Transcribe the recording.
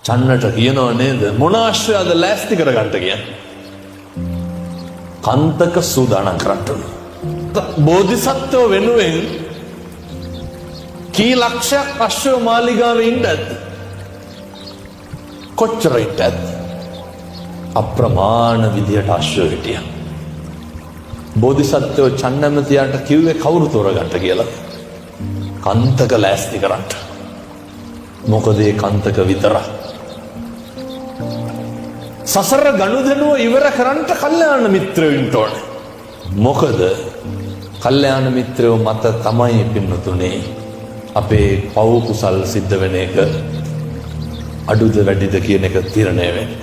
චන්නට කියනව නේද මොන ආශ්‍රයද ලෑස්ති කරගන්න කියන්නේ? කන්තක සූදානම් කරන්න. බෝධිසත්වෝ වෙනුවෙන් කී ලක්ෂයක් අශ්වය මාලිගාවේ ඉන්නද? කොච්චර ඉන්නද? අප්‍රමාණ විදියට අශ්වය හිටියා. බෝධිසත්වෝ චන්නමතියට කිව්වේ කවුරු තෝරගන්න කියලා? කන්තක ලෑස්ති කරන්න. මොකද ඒ කන්තක විතරක් සසර ගනුදෙනුව ඉවර කරන්නට කල්යාණ මිත්‍රයෝ ඉන්න ඕනේ. මොකද කල්යාණ මිත්‍රයෝ මත තමයි පින්නතුනේ අපේ පව් කුසල් සිද්ධ වෙන එක අඩුද වැඩිද කියන එක තීරණය වෙන්නේ.